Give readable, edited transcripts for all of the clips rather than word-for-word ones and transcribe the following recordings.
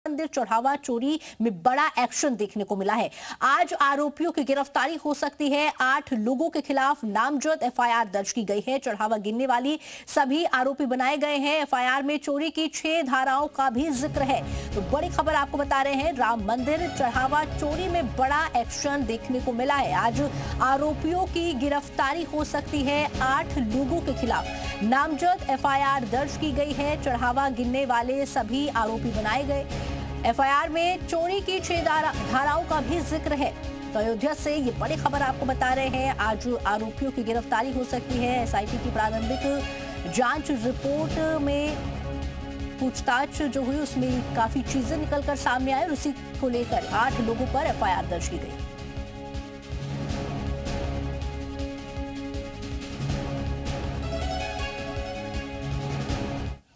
मंदिर चढ़ावा चोरी में बड़ा एक्शन देखने को मिला है। आज आरोपियों की गिरफ्तारी हो सकती है। 8 लोगों के खिलाफ नामजद एफआईआर दर्ज की गई है। चढ़ावा गिनने वाली सभी आरोपी बनाए गए हैं। एफआईआर में चोरी की 6 धाराओं का भी जिक्र है। तो बड़ी खबर आपको बता रहे हैं, राम मंदिर चढ़ावा चोरी में बड़ा एक्शन देखने को मिला है। आज आरोपियों की गिरफ्तारी हो सकती है। 8 लोगों के खिलाफ नामजद एफआईआर दर्ज की गई है। चढ़ावा गिनने वाले सभी आरोपी बनाए गए। एफआईआर में चोरी की 6 धाराओं का भी जिक्र है। तो अयोध्या से ये बड़ी खबर आपको बता रहे हैं, आज आरोपियों की गिरफ्तारी हो सकती है। एसआईटी की प्रारंभिक जांच रिपोर्ट में पूछताछ जो हुई उसमें काफी चीजें निकलकर सामने आई और उसी को लेकर 8 लोगों पर एफआईआर दर्ज की गई।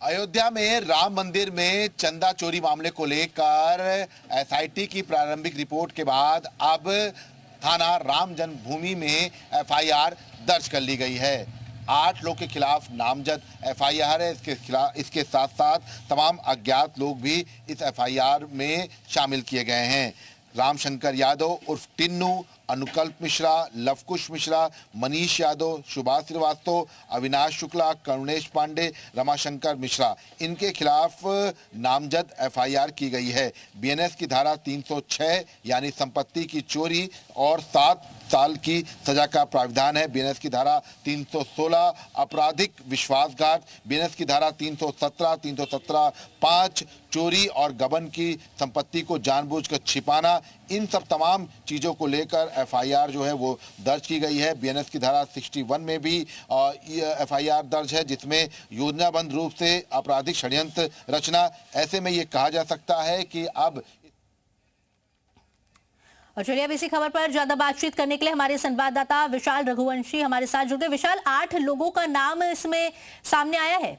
अयोध्या में राम मंदिर में चंदा चोरी मामले को लेकर एसआईटी की प्रारंभिक रिपोर्ट के बाद अब थाना राम जन्मभूमि में एफआईआर दर्ज कर ली गई है। 8 लोग के खिलाफ नामजद एफआईआर है। इसके साथ साथ तमाम अज्ञात लोग भी इस एफआईआर में शामिल किए गए हैं। रामशंकर यादव उर्फ टिन्नू, अनुकल्प मिश्रा, लवकुश मिश्रा, मनीष यादव, सुभाष श्रीवास्तव, अविनाश शुक्ला, करुणेश पांडे, रमाशंकर मिश्रा, इनके खिलाफ नामजद एफआईआर की गई है। बीएनएस की धारा 306 यानी संपत्ति की चोरी और 7 साल की सजा का प्रावधान है। बीएनएस की धारा 316 आपराधिक विश्वासघात, बीएनएस की धारा 317, 317(5) चोरी और गबन की संपत्ति को जानबूझकर छिपाना, इन सब तमाम चीज़ों को लेकर एफआईआर जो है वो दर्ज की गई है। बीएनएस की धारा 61 में भी एफआईआर दर्ज है, जिसमें योजनाबद्ध रूप से आपराधिक षड्यंत्र रचना। ऐसे में ये कहा जा सकता है कि अब और चलिए अब इसी खबर पर ज्यादा बातचीत करने के लिए हमारे संवाददाता विशाल रघुवंशी हमारे साथ जुड़ गए। विशाल, 8 लोगों का नाम इसमें सामने आया है।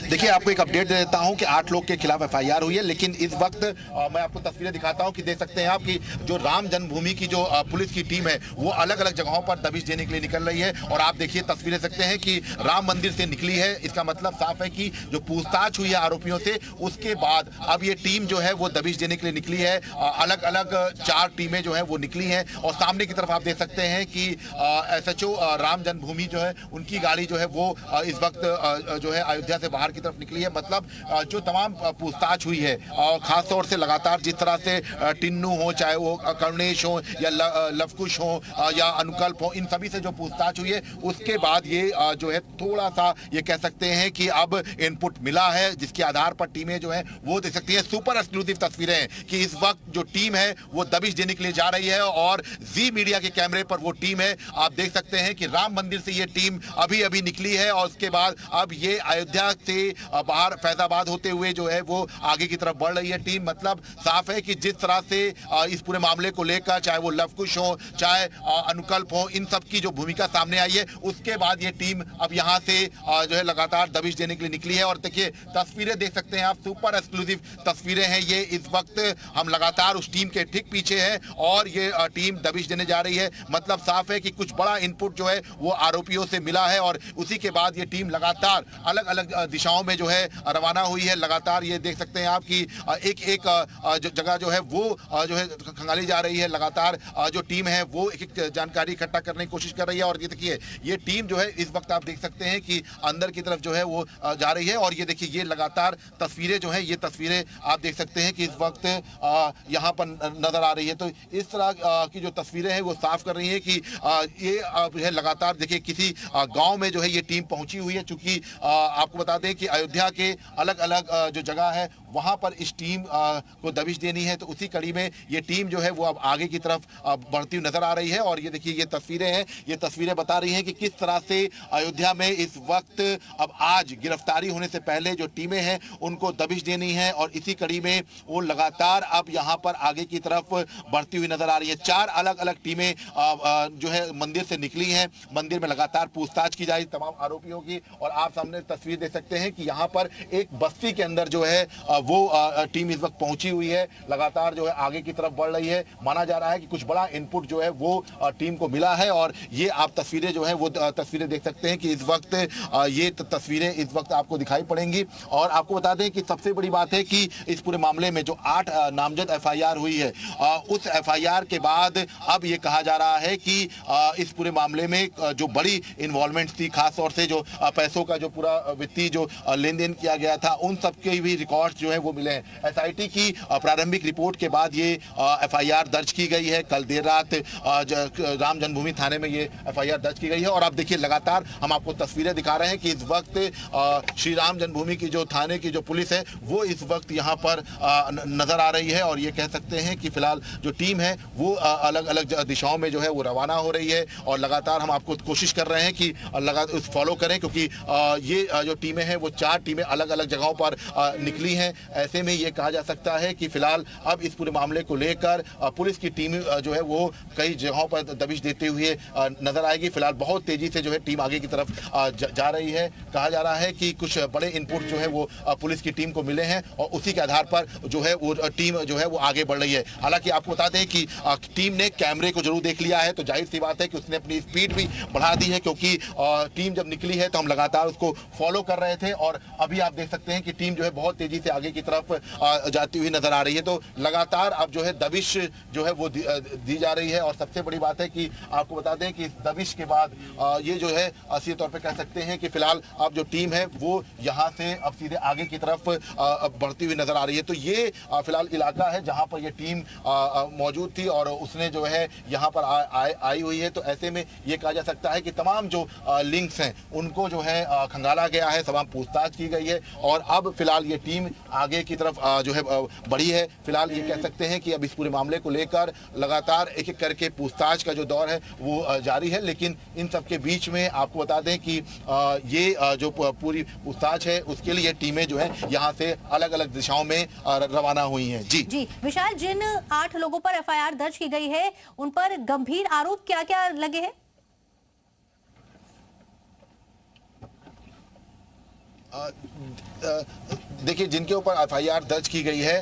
देखिए, आपको एक अपडेट दे देता हूं कि 8 लोग के खिलाफ एफआईआर हुई है, लेकिन इस वक्त मैं आपको तस्वीरें दिखाता हूं कि देख सकते हैं आप कि जो राम जन्मभूमि की जो पुलिस की टीम है वो अलग अलग जगहों पर दबिश देने के लिए निकल रही है। और आप देखिए तस्वीरें सकते हैं कि राम मंदिर से निकली है। इसका मतलब साफ है कि जो पूछताछ हुई है आरोपियों से, उसके बाद अब ये टीम जो है वो दबिश देने के लिए निकली है। अलग अलग 4 टीमें जो है वो निकली हैं और सामने की तरफ आप देख सकते हैं कि एसएचओ राम जन्मभूमि जो है उनकी गाड़ी जो है वो इस वक्त जो है अयोध्या से बाहर की तरफ निकली है। मतलब जो तमाम पूछताछ हुई है, खास तौर से लगातार जिस तरह से टिन्नू हो, चाहे वो करुणेश हो या लवकुश हो या अनुकल्प हो, इन सभी से जो पूछताछ हुई है उसके बाद ये जो है थोड़ा सा ये कह सकते हैं कि अब इनपुट मिला है, जिसके आधार पर टीमें जो है वो देख सकती है। सुपर एक्सक्लूसिव तस्वीरें हैं कि इस वक्त जो टीम है वो दबिश देने के लिए जा रही है और जी मीडिया के कैमरे पर वो टीम है। आप देख सकते हैं कि राम मंदिर से ये टीम अभी अभी निकली है और उसके बाद अब ये अयोध्या से बाहर फैजाबाद होते हुए जो है वो आगे की तरफ बढ़ रही है टीम। मतलब साफ है कि जिस तरह से इस पूरे मामले को लेकर चाहे वो लवकुश हो चाहे अनुकल्प हो, इन सब की जो भूमिका सामने आई है, उसके बाद ये टीम अब यहाँ से जो है लगातार दबिश देने के लिए निकली है। और देखिए तस्वीरें देख सकते हैं आप, सुपर एक्सक्लूसिव तस्वीरें हैं ये। इस वक्त हम लगातार उस टीम के ठीक पीछे हैं और ये टीम दबिश देने जा रही है। मतलब साफ है कि कुछ बड़ा इनपुट जो है वो आरोपियों से मिला है और उसी के बाद ये टीम लगातार अलग अलग दिशाओं में जो है रवाना हुई है। लगातार ये देख सकते हैं आप कि एक एक जो जगह जो है वो जो है खंगाली जा रही है। लगातार जो टीम है वो एक एक जानकारी इकट्ठा करने की कोशिश कर रही है। और ये देखिए ये टीम जो है इस वक्त आप देख सकते हैं कि अंदर की तरफ जो है वो जा रही है। और ये देखिए ये लगातार तस्वीरें जो है, ये तस्वीरें आप देख सकते हैं कि इस वक्त यहाँ पर नजर आ रही है। तो इस तरह की जो तस्वीरें हैं वो साफ कर रही है कि ये जो है लगातार देखिए किसी गाँव में जो है ये टीम पहुंची हुई है। चूंकि आपको बता दें कि अयोध्या के अलग अलग जो जगह है वहां पर इस टीम को दबिश देनी है, तो उसी कड़ी में ये टीम जो है वो अब आगे की तरफ बढ़ती हुई नजर आ रही है। और ये देखिए ये तस्वीरें हैं, ये तस्वीरें बता रही हैं कि किस तरह से अयोध्या में इस वक्त अब आज गिरफ्तारी होने से पहले जो टीमें हैं उनको दबिश देनी है और इसी कड़ी में वो लगातार अब यहाँ पर आगे की तरफ बढ़ती हुई नजर आ रही है। 4 अलग अलग टीमें जो है मंदिर से निकली हैं। मंदिर में लगातार पूछताछ की जा रही तमाम आरोपियों की और आप सामने तस्वीर देख सकते हैं कि यहाँ पर एक बस्ती के अंदर जो है वो टीम इस वक्त पहुंची हुई है, लगातार जो है आगे की तरफ बढ़ रही है। माना जा रहा है कि कुछ बड़ा इनपुट जो है वो टीम को मिला है और ये आप तस्वीरें जो है वो तस्वीरें देख सकते हैं कि इस वक्त ये तस्वीरें इस वक्त आपको दिखाई पड़ेंगी। और आपको बता दें कि सबसे बड़ी बात है कि इस पूरे मामले में जो 8 नामजद एफआईआर हुई है, उस एफआईआर के बाद अब ये कहा जा रहा है कि इस पूरे मामले में जो बड़ी इन्वॉल्वमेंट थी, खास तौर से जो पैसों का जो पूरा वित्तीय जो लेन देन किया गया था, उन सब के भी रिकॉर्ड्स जो है वो मिले हैं। एसआईटी की प्रारंभिक रिपोर्ट के बाद ये एफआईआर दर्ज की गई है। कल देर रात राम जन्मभूमि थाने में ये एफआईआर दर्ज की गई है। और आप देखिए लगातार हम आपको तस्वीरें दिखा रहे हैं कि इस वक्त श्री राम जन्मभूमि की जो थाने की जो पुलिस है वो इस वक्त यहाँ पर नजर आ रही है। और ये कह सकते हैं कि फिलहाल जो टीम है वो अलग अलग दिशाओं में जो है वो रवाना हो रही है। और लगातार हम आपको कोशिश कर रहे हैं कि लगातार फॉलो करें, क्योंकि ये जो टीमें हैं वो 4 टीमें अलग अलग जगहों पर निकली हैं। ऐसे में ये कहा जा सकता है कि फिलहाल अब इस पूरे मामले को लेकर पुलिस की टीम जो है वो कई जगहों पर दबिश देते हुए नजर आएगी। फिलहाल बहुत तेजी से जो है टीम आगे की तरफ जा रही है। कहा जा रहा है कि कुछ बड़े इनपुट जो है वो पुलिस की टीम को मिले हैं और उसी के आधार पर जो है वो टीम जो है वो आगे बढ़ रही है। हालांकि आपको बता दें कि टीम ने कैमरे को जरूर देख लिया है, तो जाहिर सी बात है कि उसने अपनी स्पीड भी बढ़ा दी है, क्योंकि टीम जब निकली है तो हम लगातार उसको फॉलो कर रहे थे। और अभी आप देख सकते हैं कि टीम जो है बहुत तेजी से आगे की तरफ जाती हुई नजर आ रही है। तो लगातार अब जो है दबिश जो है वो दी जा रही है। और सबसे बड़ी बात है कि आपको बता दें कि इस दबिश के बाद ये जो है सीधे तौर पे कह सकते हैं कि फिलहाल अब जो टीम है वो यहाँ से अब सीधे आगे की तरफ बढ़ती हुई नजर आ रही है। तो ये फिलहाल इलाका है जहाँ पर ये टीम मौजूद थी और उसने जो है यहाँ पर आई हुई है। तो ऐसे में ये कहा जा सकता है कि तमाम जो लिंक्स हैं उनको जो है खंगाला गया है, तमाम पूछताछ की गई है। और अब फिलहाल ये टीम आगे की तरफ जो है बढ़ी है। फिलहाल ये कह सकते हैं कि अब इस पूरे मामले को लेकर लगातार एक एक करके पूछताछ का जो दौर है वो जारी है। लेकिन इन सब के बीच में आपको बता दें कि ये जो पूरी पूछताछ है उसके लिए टीमें जो है यहाँ से अलग अलग दिशाओं में रवाना हुई हैं। जी विशाल, जिन 8 लोगों पर एफआईआर दर्ज की गई है उन पर गंभीर आरोप क्या क्या लगे हैं? देखिए, जिनके ऊपर एफआईआर दर्ज की गई है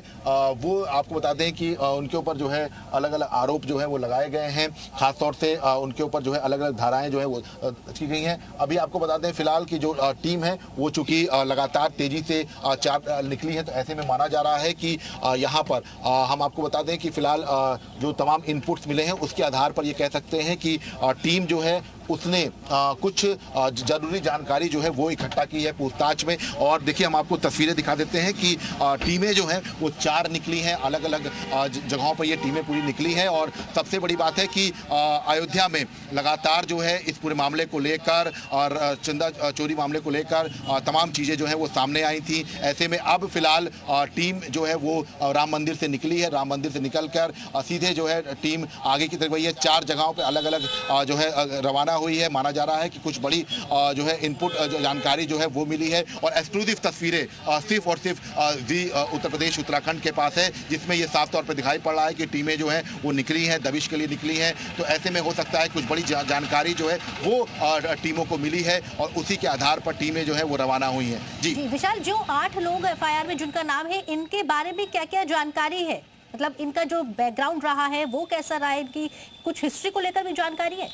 वो आपको बता दें कि उनके ऊपर जो है अलग अलग आरोप जो है वो लगाए गए हैं। खास तौर से उनके ऊपर जो है अलग अलग धाराएं जो है वो की गई हैं। अभी आपको बता दें फिलहाल की जो टीम है वो चूंकि लगातार तेजी से निकली है, तो ऐसे में माना जा रहा है कि यहाँ पर हम आपको बता दें कि फिलहाल जो तमाम इनपुट्स मिले हैं उसके आधार पर ये कह सकते हैं कि टीम जो है उसने कुछ जरूरी जानकारी जो है वो इकट्ठा की है पूछताछ में। और देखिए, हम आपको तस्वीरें दिखा देते हैं कि टीमें जो हैं वो 4 निकली हैं, अलग अलग जगहों पर ये टीमें पूरी निकली हैं। और सबसे बड़ी बात है कि अयोध्या में लगातार जो है इस पूरे मामले को लेकर और चंदा चोरी मामले को लेकर तमाम चीज़ें जो हैं वो सामने आई थी। ऐसे में अब फिलहाल टीम जो है वो राम मंदिर से निकली है। राम मंदिर से निकल कर सीधे जो है टीम आगे की तरफ गई है। 4 जगहों पर अलग अलग जो है रवाना हुई है। माना जा रहा है कि कुछ बड़ी जो है इनपुट जानकारी जो है वो मिली है। और एक्सक्लूसिव तस्वीरें सिर्फ और सिर्फ उत्तर प्रदेश उत्तराखंड के पास है, जिसमें ये साफ तौर पर दिखाई पड़ रहा है कि टीमें जो हैं वो निकली हैं, दबिश के लिए निकली हैं। तो ऐसे में हो सकता है कुछ बड़ी जानकारी जो है वो टीमों को मिली है और उसी के आधार पर टीमें जो है वो रवाना हुई हैं। जी विशाल, जो 8 लोग एफआईआर में जिनका नाम है, इनके बारे में क्या क्या जानकारी है? मतलब इनका जो बैकग्राउंड रहा है वो कैसा रहा है, इनकी कुछ हिस्ट्री को लेकर भी जानकारी है?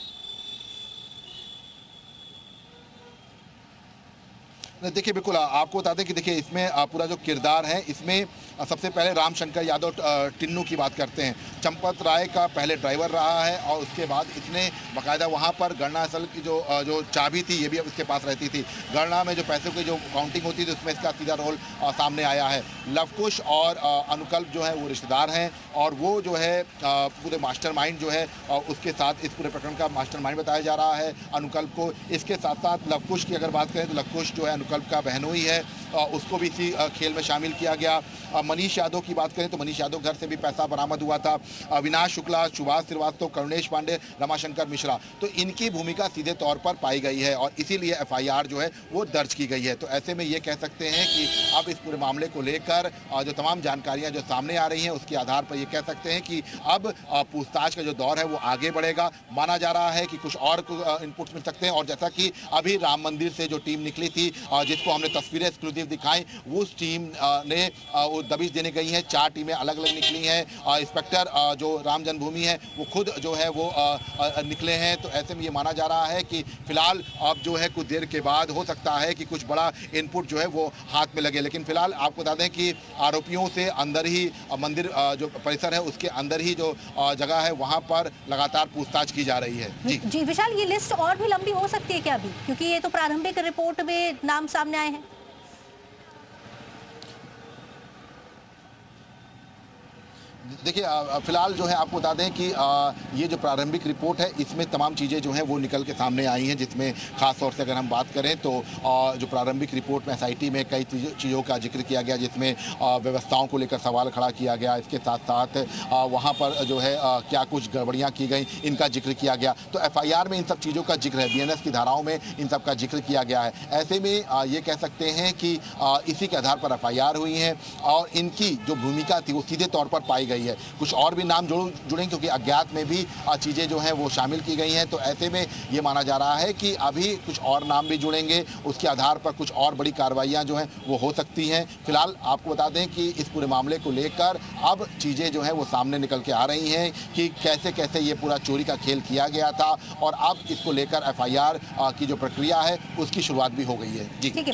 देखिए, बिल्कुल आपको बता दें कि देखिए इसमें पूरा जो किरदार है इसमें सबसे पहले रामशंकर यादव टिन्नू की बात करते हैं। चंपत राय का पहले ड्राइवर रहा है और उसके बाद इसने बाकायदा वहाँ पर गणना स्थल की जो चाबी थी ये भी अब इसके पास रहती थी। गणना में जो पैसों की जो काउंटिंग होती थी उसमें इसका सीधा रोल सामने आया है। लवकुश और अनुकल्प जो है वो रिश्तेदार हैं और वो जो है पूरे मास्टरमाइंड जो है उसके साथ इस पूरे प्रकरण का मास्टरमाइंड बताया जा रहा है अनुकल्प को। इसके साथ साथ लवकुश की अगर बात करें तो लवकुश जो है अनुकल्प का बहनोई है। उसको भी इसी खेल में शामिल किया गया। मनीष यादव की बात करें तो मनीष यादव घर से भी पैसा बरामद हुआ था। अविनाश शुक्ला, सुभाष श्रीवास्तव, करुणेश पांडे, रमाशंकर मिश्रा, तो इनकी भूमिका सीधे तौर पर पाई गई है और इसीलिए एफआईआर जो है वो दर्ज की गई है। तो ऐसे में ये कह सकते हैं कि अब इस पूरे मामले को लेकर जो तमाम जानकारियां जो सामने आ रही हैं उसके आधार पर ये कह सकते हैं कि अब पूछताछ का जो दौर है वो आगे बढ़ेगा। माना जा रहा है कि कुछ और इनपुट्स मिल सकते हैं और जैसा कि अभी राम मंदिर से जो टीम निकली थी जिसको हमने तस्वीरें एक्सक्लूसिव दिखाई, उस टीम ने वो दबिश देने गई है। 4 टीमें अलग अलग निकली हैं। इंस्पेक्टर जो राम जन्मभूमि है वो खुद जो है वो निकले हैं। तो ऐसे में ये माना जा रहा है कि फिलहाल अब जो है कुछ देर के बाद हो सकता है कि कुछ बड़ा इनपुट जो है वो हाथ में लगे, लेकिन फिलहाल आपको बता दें कि आरोपियों से अंदर ही मंदिर जो परिसर है उसके अंदर ही जो जगह है वहां पर लगातार पूछताछ की जा रही है। जी विशाल, ये लिस्ट और भी लंबी हो सकती है क्या अभी, क्योंकि ये तो प्रारंभिक रिपोर्ट में नाम सामने आए हैं? देखिए फिलहाल जो है आपको बता दें कि ये जो प्रारंभिक रिपोर्ट है इसमें तमाम चीज़ें जो हैं वो निकल के सामने आई हैं, जिसमें खास तौर से अगर हम बात करें तो जो प्रारंभिक रिपोर्ट में एसआईटी में कई चीज़ों का जिक्र किया गया, जिसमें व्यवस्थाओं को लेकर सवाल खड़ा किया गया। इसके साथ साथ वहाँ पर जो है क्या कुछ गड़बड़ियाँ की गई इनका जिक्र किया गया। तो एफआईआर में इन सब चीज़ों का जिक्र है, बीएनएस की धाराओं में इन सब का जिक्र किया गया है। ऐसे में ये कह सकते हैं कि इसी के आधार पर एफआईआर हुई है और इनकी जो भूमिका थी वो सीधे तौर पर पाई गई है। कुछ और भी नाम जुड़े क्योंकि अज्ञात में भी चीज़ें जो हैं वो शामिल की गई हैं। तो ऐसे में ये माना जा रहा है कि अभी कुछ और नाम भी जुड़ेंगे, उसके आधार पर कुछ और बड़ी कार्रवाइयाँ जो हैं वो हो सकती हैं। फिलहाल आपको बता दें कि इस पूरे मामले को लेकर अब चीज़ें जो हैं वो सामने निकल के आ रही हैं कि कैसे कैसे ये पूरा चोरी का खेल किया गया था और अब इसको लेकर एफआईआर की जो प्रक्रिया है उसकी शुरुआत भी हो गई है। जी।